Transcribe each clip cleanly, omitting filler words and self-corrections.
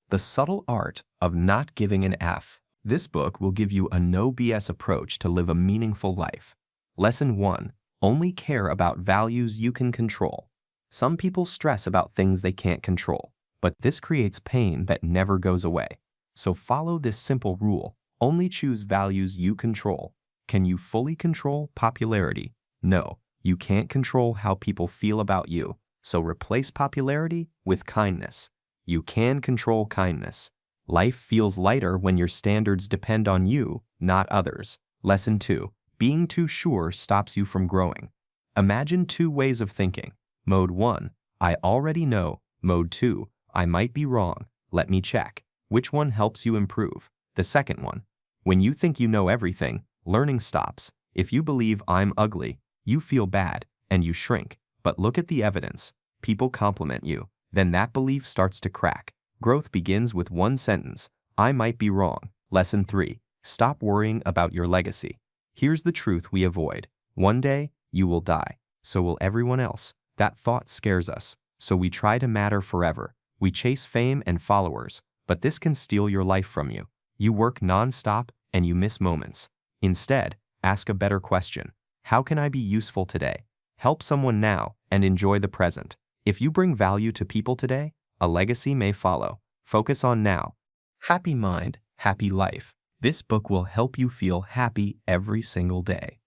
The Subtle Art of Not Giving an F. This book will give you a no BS approach to live a meaningful life. Lesson 1. Only care about values you can control. Some people stress about things they can't control, but this creates pain that never goes away. So follow this simple rule. Only choose values you control. Can you fully control popularity? No, you can't control how people feel about you. So replace popularity with kindness. You can control kindness. Life feels lighter when your standards depend on you, not others. Lesson 2. Being too sure stops you from growing. Imagine two ways of thinking. Mode 1. I already know. Mode 2. I might be wrong. Let me check. Which one helps you improve? The second one. When you think you know everything, learning stops. If you believe I'm ugly, you feel bad, and you shrink. But look at the evidence. People compliment you. Then that belief starts to crack. Growth begins with one sentence. I might be wrong. Lesson 3. Stop worrying about your legacy. Here's the truth we avoid. One day, you will die. So will everyone else. That thought scares us. So we try to matter forever. We chase fame and followers. But this can steal your life from you. You work non-stop and you miss moments. Instead, ask a better question. How can I be useful today? Help someone now and enjoy the present. If you bring value to people today, a legacy may follow. Focus on now. Happy mind, happy life. This book will help you feel happy every single day.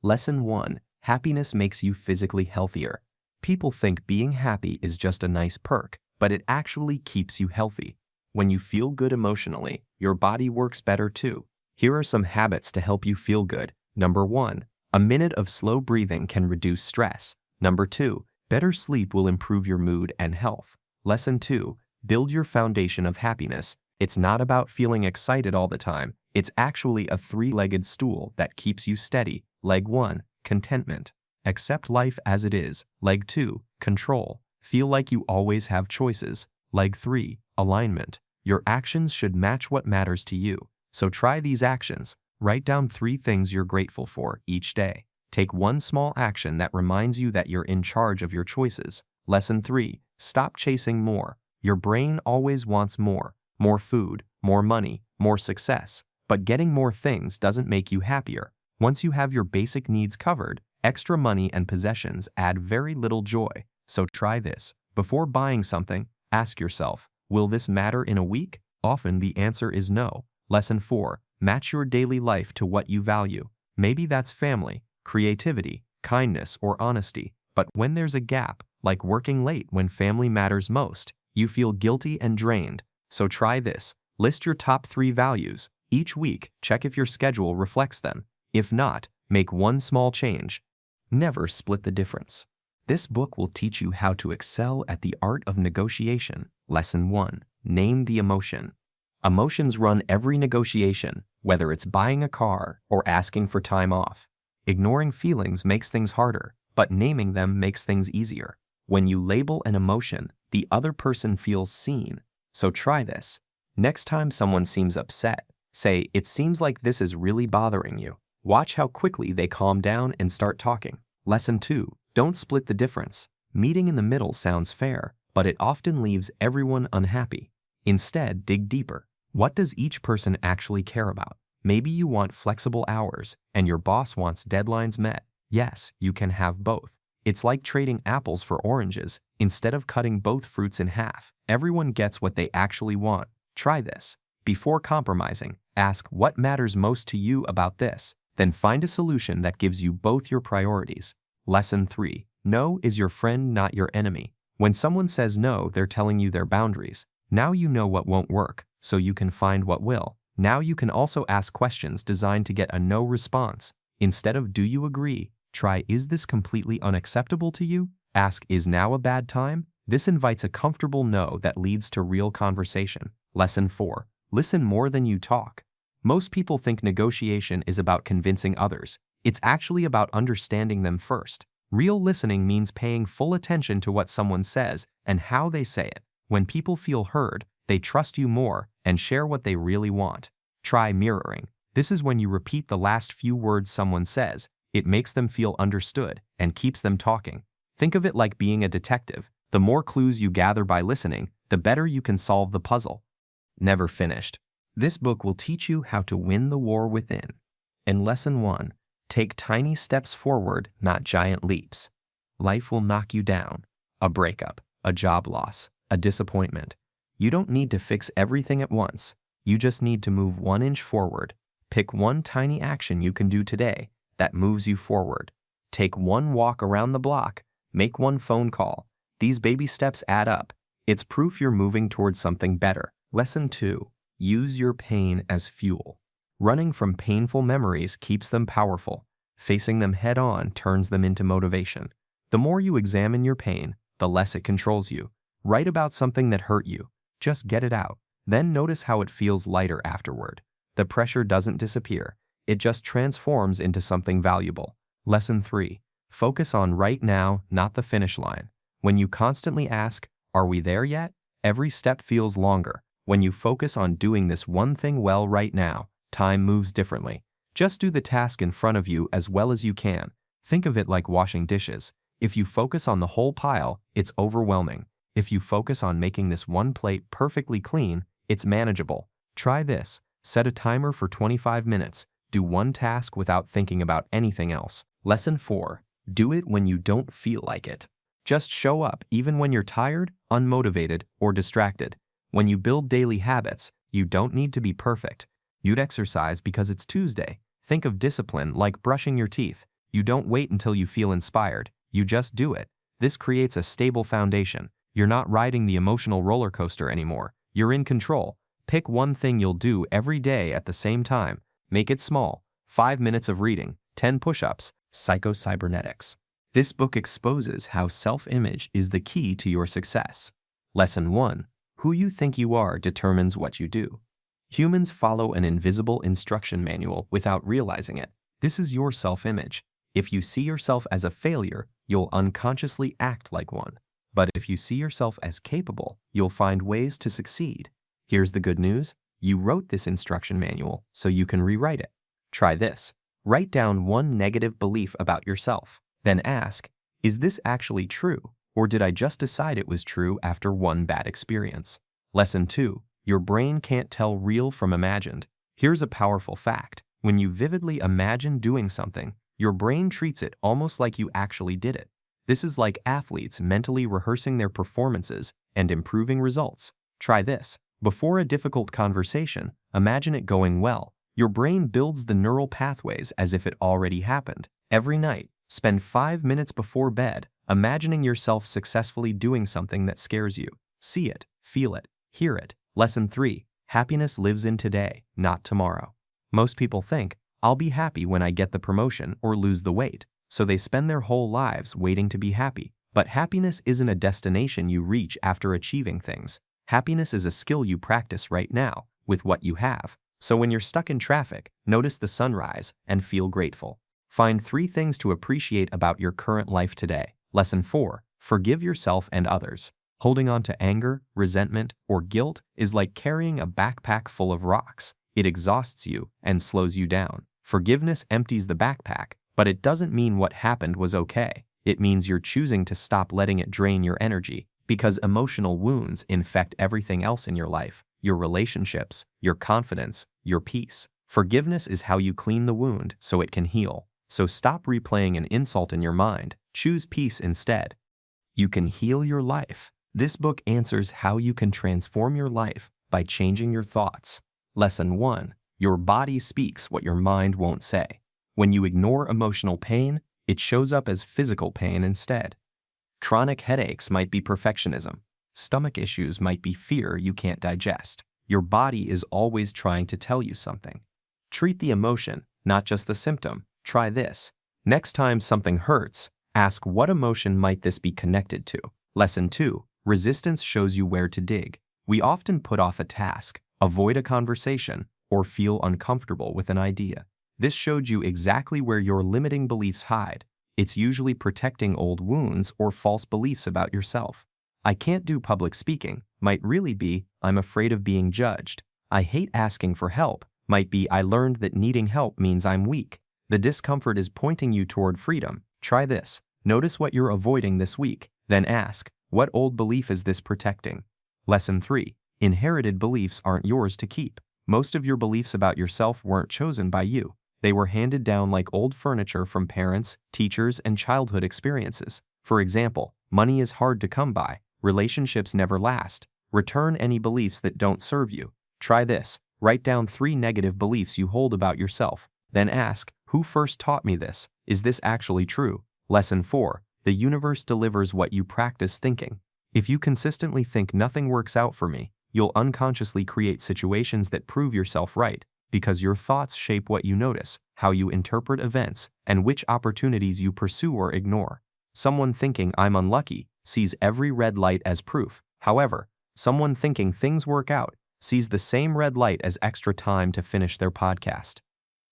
Lesson 1. Happiness makes you physically healthier. People think being happy is just a nice perk, but it actually keeps you healthy. When you feel good emotionally, your body works better too. Here are some habits to help you feel good. Number 1. A minute of slow breathing can reduce stress. Number 2. Better sleep will improve your mood and health. Lesson 2. Build your foundation of happiness. It's not about feeling excited all the time. It's actually a three-legged stool that keeps you steady. Leg 1. Contentment. Accept life as it is. Leg 2. Control. Feel like you always have choices. Leg 3. Alignment. Your actions should match what matters to you. So try these actions. Write down 3 things you're grateful for each day. Take one small action that reminds you that you're in charge of your choices. Lesson 3. Stop chasing more. Your brain always wants more. More food, more money, more success. But getting more things doesn't make you happier. Once you have your basic needs covered, extra money and possessions add very little joy. So try this. Before buying something, ask yourself, will this matter in a week? Often the answer is no. Lesson 4. Match your daily life to what you value. Maybe that's family, creativity, kindness, or honesty. But when there's a gap, like working late when family matters most, you feel guilty and drained. So try this. List your top 3 values. Each week, check if your schedule reflects them. If not, make one small change. Never split the difference. This book will teach you how to excel at the art of negotiation. Lesson 1. Name the emotion. Emotions run every negotiation, whether it's buying a car or asking for time off. Ignoring feelings makes things harder, but naming them makes things easier. When you label an emotion, the other person feels seen. So try this. Next time someone seems upset, say, "It seems like this is really bothering you." Watch how quickly they calm down and start talking. Lesson 2. Don't split the difference. Meeting in the middle sounds fair, but it often leaves everyone unhappy. Instead, dig deeper. What does each person actually care about? Maybe you want flexible hours, and your boss wants deadlines met. Yes, you can have both. It's like trading apples for oranges. Instead of cutting both fruits in half, everyone gets what they actually want. Try this. Before compromising, ask what matters most to you about this. Then find a solution that gives you both your priorities. Lesson 3. No is your friend, not your enemy. When someone says no, they're telling you their boundaries. Now you know what won't work, so you can find what will. Now you can also ask questions designed to get a no response. Instead of "do you agree?" try "is this completely unacceptable to you?" Ask "is now a bad time?" This invites a comfortable no that leads to real conversation. Lesson 4. Listen more than you talk. Most people think negotiation is about convincing others. It's actually about understanding them first. Real listening means paying full attention to what someone says and how they say it. When people feel heard, they trust you more and share what they really want. Try mirroring. This is when you repeat the last few words someone says. It makes them feel understood and keeps them talking. Think of it like being a detective. The more clues you gather by listening, the better you can solve the puzzle. Never finished. This book will teach you how to win the war within. In Lesson 1, take tiny steps forward, not giant leaps. Life will knock you down. A breakup, a job loss, a disappointment. You don't need to fix everything at once. You just need to move 1 inch forward. Pick one tiny action you can do today that moves you forward. Take one walk around the block. Make one phone call. These baby steps add up. It's proof you're moving towards something better. Lesson 2. Use your pain as fuel. Running from painful memories keeps them powerful. Facing them head-on turns them into motivation. The more you examine your pain, the less it controls you. Write about something that hurt you. Just get it out. Then notice how it feels lighter afterward. The pressure doesn't disappear. It just transforms into something valuable. Lesson 3. Focus on right now, not the finish line. When you constantly ask, "Are we there yet?" every step feels longer. When you focus on doing this one thing well right now, time moves differently. Just do the task in front of you as well as you can. Think of it like washing dishes. If you focus on the whole pile, it's overwhelming. If you focus on making this one plate perfectly clean, it's manageable. Try this. Set a timer for 25 minutes. Do one task without thinking about anything else. Lesson 4. Do it when you don't feel like it. Just show up even when you're tired, unmotivated, or distracted. When you build daily habits, you don't need to be perfect. You'd exercise because it's Tuesday. Think of discipline like brushing your teeth. You don't wait until you feel inspired. You just do it. This creates a stable foundation. You're not riding the emotional roller coaster anymore. You're in control. Pick one thing you'll do every day at the same time. Make it small. 5 minutes of reading, 10 push-ups, psycho-cybernetics. This book exposes how self-image is the key to your success. Lesson 1. Who you think you are determines what you do. Humans follow an invisible instruction manual without realizing it. This is your self-image. If you see yourself as a failure, you'll unconsciously act like one. But if you see yourself as capable, you'll find ways to succeed. Here's the good news. You wrote this instruction manual, so you can rewrite it. Try this. Write down one negative belief about yourself. Then ask, is this actually true, or did I just decide it was true after one bad experience? Lesson 2. Your brain can't tell real from imagined. Here's a powerful fact. When you vividly imagine doing something, your brain treats it almost like you actually did it. This is like athletes mentally rehearsing their performances and improving results. Try this. Before a difficult conversation, imagine it going well. Your brain builds the neural pathways as if it already happened. Every night, spend 5 minutes before bed imagining yourself successfully doing something that scares you. See it, feel it, hear it. Lesson 3. Happiness lives in today, not tomorrow. Most people think, I'll be happy when I get the promotion or lose the weight, so they spend their whole lives waiting to be happy. But happiness isn't a destination you reach after achieving things. Happiness is a skill you practice right now, with what you have. So when you're stuck in traffic, notice the sunrise and feel grateful. Find 3 things to appreciate about your current life today. Lesson 4. Forgive yourself and others. Holding on to anger, resentment, or guilt is like carrying a backpack full of rocks. It exhausts you and slows you down. Forgiveness empties the backpack, but it doesn't mean what happened was okay. It means you're choosing to stop letting it drain your energy, because emotional wounds infect everything else in your life, your relationships, your confidence, your peace. Forgiveness is how you clean the wound so it can heal. So stop replaying an insult in your mind. Choose peace instead. You can heal your life. This book answers how you can transform your life by changing your thoughts. Lesson 1. Your body speaks what your mind won't say. When you ignore emotional pain, it shows up as physical pain instead. Chronic headaches might be perfectionism. Stomach issues might be fear you can't digest. Your body is always trying to tell you something. Treat the emotion, not just the symptom. Try this. Next time something hurts, ask what emotion might this be connected to. Lesson 2. Resistance shows you where to dig. We often put off a task, avoid a conversation, or feel uncomfortable with an idea. This showed you exactly where your limiting beliefs hide. It's usually protecting old wounds or false beliefs about yourself. I can't do public speaking might really be I'm afraid of being judged. I hate asking for help might be I learned that needing help means I'm weak. The discomfort is pointing you toward freedom. Try this. Notice what you're avoiding this week. Then ask, What old belief is this protecting? Lesson 3. Inherited beliefs aren't yours to keep. Most of your beliefs about yourself weren't chosen by you. They were handed down like old furniture from parents, teachers, and childhood experiences. For example, money is hard to come by. Relationships never last. Return any beliefs that don't serve you. Try this. Write down 3 negative beliefs you hold about yourself. Then ask, who first taught me this? Is this actually true? Lesson 4. The universe delivers what you practice thinking. If you consistently think nothing works out for me, you'll unconsciously create situations that prove yourself right, because your thoughts shape what you notice, how you interpret events, and which opportunities you pursue or ignore. Someone thinking I'm unlucky sees every red light as proof. However, someone thinking things work out sees the same red light as extra time to finish their podcast.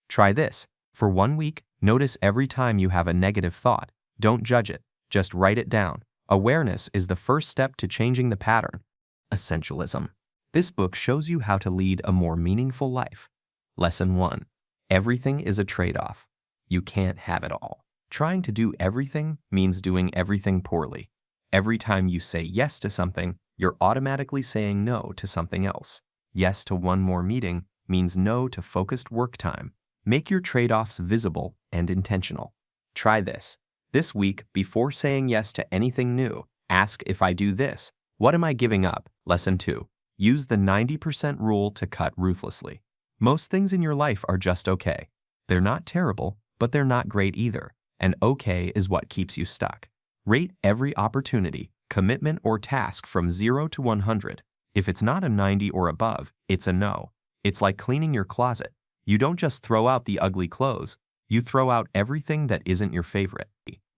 Try this. For 1 week, notice every time you have a negative thought. Don't judge it, just write it down. Awareness is the first step to changing the pattern. Essentialism. This book shows you how to lead a more meaningful life. Lesson 1. Everything is a trade-off. You can't have it all. Trying to do everything means doing everything poorly. Every time you say yes to something, you're automatically saying no to something else. Yes to one more meeting means no to focused work time. Make your trade-offs visible and intentional. Try this. This week, before saying yes to anything new, ask, if I do this, what am I giving up? Lesson 2. Use the 90% rule to cut ruthlessly. Most things in your life are just okay. They're not terrible, but they're not great either. And okay is what keeps you stuck. Rate every opportunity, commitment, or task from 0 to 100. If it's not a 90 or above, it's a no. It's like cleaning your closet. You don't just throw out the ugly clothes, you throw out everything that isn't your favorite.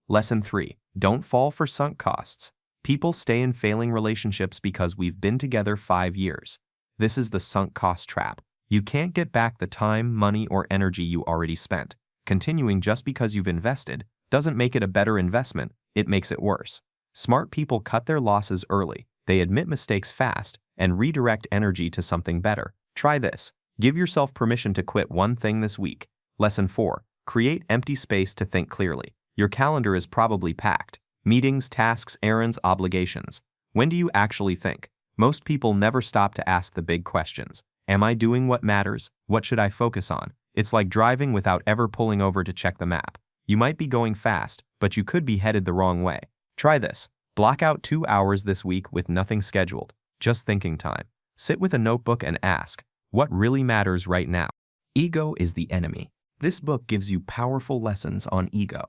Lesson 3. Don't fall for sunk costs. People stay in failing relationships because we've been together 5 years. This is the sunk cost trap. You can't get back the time, money, or energy you already spent. Continuing just because you've invested doesn't make it a better investment, it makes it worse. Smart people cut their losses early, they admit mistakes fast, and redirect energy to something better. Try this. Give yourself permission to quit one thing this week. Lesson 4. Create empty space to think clearly. Your calendar is probably packed. Meetings, tasks, errands, obligations. When do you actually think? Most people never stop to ask the big questions. Am I doing what matters? What should I focus on? It's like driving without ever pulling over to check the map. You might be going fast, but you could be headed the wrong way. Try this. Block out 2 hours this week with nothing scheduled, just thinking time. Sit with a notebook and ask, what really matters right now? Ego is the enemy. This book gives you powerful lessons on ego.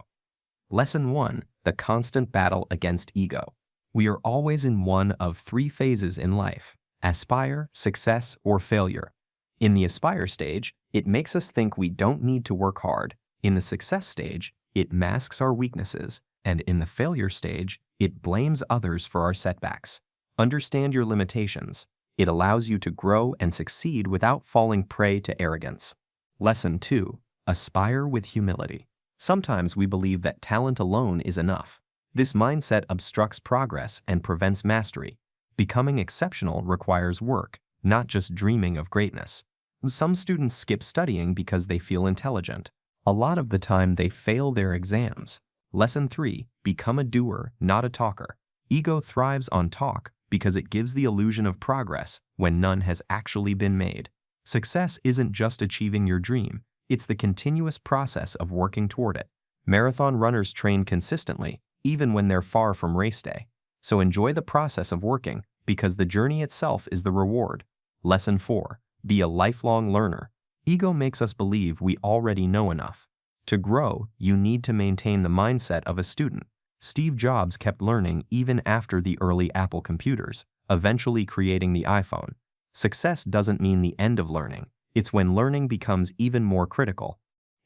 Lesson 1. The constant battle against ego. We are always in one of 3 phases in life: aspire, success, or failure. In the aspire stage, it makes us think we don't need to work hard. In the success stage, it masks our weaknesses. And in the failure stage, it blames others for our setbacks. Understand your limitations. It allows you to grow and succeed without falling prey to arrogance. Lesson 2. Aspire with humility. Sometimes we believe that talent alone is enough. This mindset obstructs progress and prevents mastery. Becoming exceptional requires work, not just dreaming of greatness. Some students skip studying because they feel intelligent. A lot of the time they fail their exams. Lesson 3. Become a doer, not a talker. Ego thrives on talk because it gives the illusion of progress when none has actually been made. Success isn't just achieving your dream, it's the continuous process of working toward it. Marathon runners train consistently, even when they're far from race day. So enjoy the process of working, because the journey itself is the reward. Lesson 4. Be a lifelong learner. Ego makes us believe we already know enough. To grow, you need to maintain the mindset of a student. Steve Jobs kept learning even after the early Apple computers, eventually creating the iPhone. Success doesn't mean the end of learning. It's when learning becomes even more critical.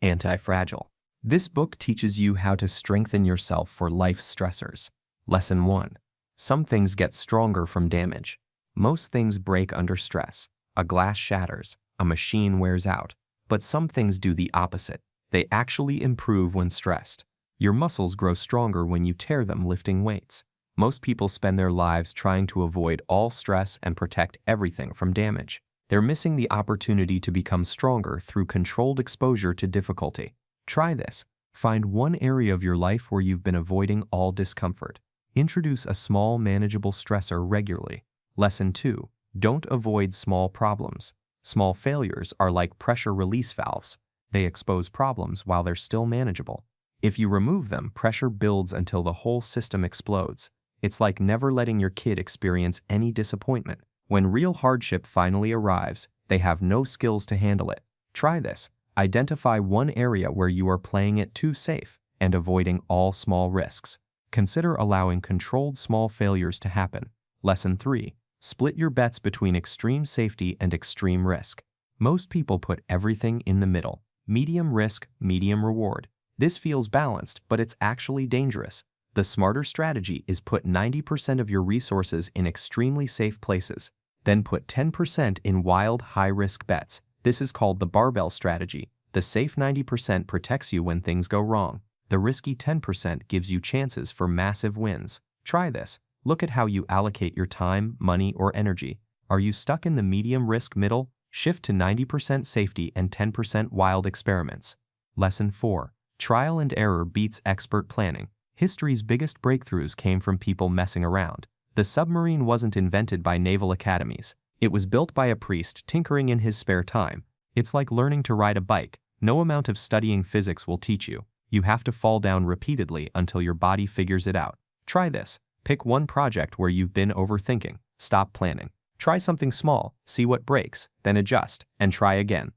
Anti-fragile. This book teaches you how to strengthen yourself for life's stressors. Lesson 1. Some things get stronger from damage. Most things break under stress. A glass shatters, a machine wears out. But some things do the opposite. They actually improve when stressed. Your muscles grow stronger when you tear them lifting weights. Most people spend their lives trying to avoid all stress and protect everything from damage. They're missing the opportunity to become stronger through controlled exposure to difficulty. Try this. Find one area of your life where you've been avoiding all discomfort. Introduce a small, manageable stressor regularly. Lesson 2. Don't avoid small problems. Small failures are like pressure release valves. They expose problems while they're still manageable. If you remove them, pressure builds until the whole system explodes. It's like never letting your kid experience any disappointment. When real hardship finally arrives, they have no skills to handle it. Try this. Identify one area where you are playing it too safe and avoiding all small risks. Consider allowing controlled small failures to happen. Lesson 3. Split your bets between extreme safety and extreme risk. Most people put everything in the middle. Medium risk, medium reward. This feels balanced, but it's actually dangerous. The smarter strategy is put 90% of your resources in extremely safe places. Then put 10% in wild, high-risk bets. This is called the barbell strategy. The safe 90% protects you when things go wrong. The risky 10% gives you chances for massive wins. Try this. Look at how you allocate your time, money, or energy. Are you stuck in the medium risk middle? Shift to 90% safety and 10% wild experiments. Lesson 4. Trial and error beats expert planning. History's biggest breakthroughs came from people messing around. The submarine wasn't invented by naval academies. It was built by a priest tinkering in his spare time. It's like learning to ride a bike. No amount of studying physics will teach you. You have to fall down repeatedly until your body figures it out. Try this. Pick one project where you've been overthinking. Stop planning. Try something small, see what breaks, then adjust, and try again.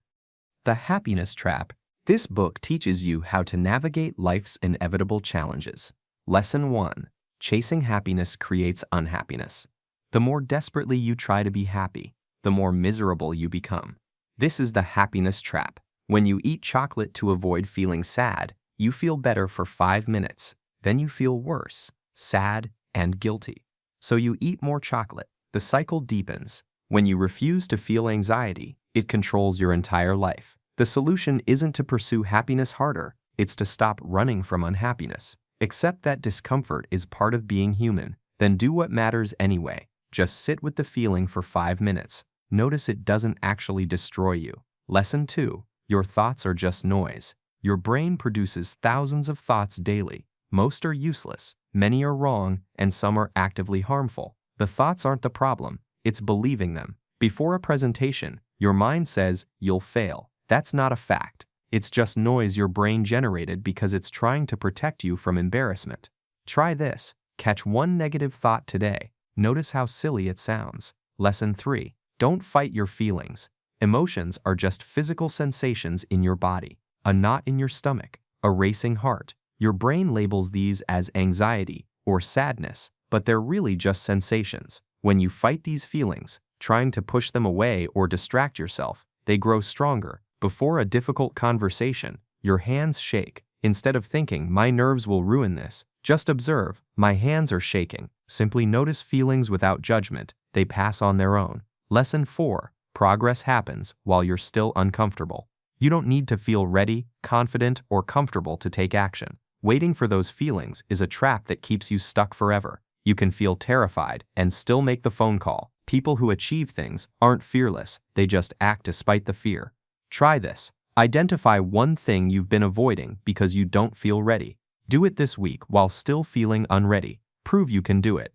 The Happiness Trap. This book teaches you how to navigate life's inevitable challenges. Lesson 1. Chasing happiness creates unhappiness. The more desperately you try to be happy, the more miserable you become. This is the happiness trap. When you eat chocolate to avoid feeling sad, you feel better for 5 minutes. Then you feel worse, sad, and guilty. So you eat more chocolate. The cycle deepens. When you refuse to feel anxiety, it controls your entire life. The solution isn't to pursue happiness harder, it's to stop running from unhappiness. Accept that discomfort is part of being human, then do what matters anyway. Just sit with the feeling for 5 minutes. Notice it doesn't actually destroy you. Lesson 2. Your thoughts are just noise. Your brain produces thousands of thoughts daily. Most are useless, many are wrong, and some are actively harmful. The thoughts aren't the problem, it's believing them. Before a presentation, your mind says you'll fail. That's not a fact. It's just noise your brain generated because it's trying to protect you from embarrassment. Try this. Catch one negative thought today. Notice how silly it sounds. Lesson 3. Don't fight your feelings. Emotions are just physical sensations in your body. A knot in your stomach, a racing heart. Your brain labels these as anxiety or sadness, but they're really just sensations. When you fight these feelings, trying to push them away or distract yourself, they grow stronger. Before a difficult conversation, your hands shake. Instead of thinking, my nerves will ruin this, just observe, my hands are shaking. Simply notice feelings without judgment. They pass on their own. Lesson 4. Progress happens while you're still uncomfortable. You don't need to feel ready, confident, or comfortable to take action. Waiting for those feelings is a trap that keeps you stuck forever. You can feel terrified and still make the phone call. People who achieve things aren't fearless, they just act despite the fear. Try this. Identify one thing you've been avoiding because you don't feel ready. Do it this week while still feeling unready. Prove you can do it.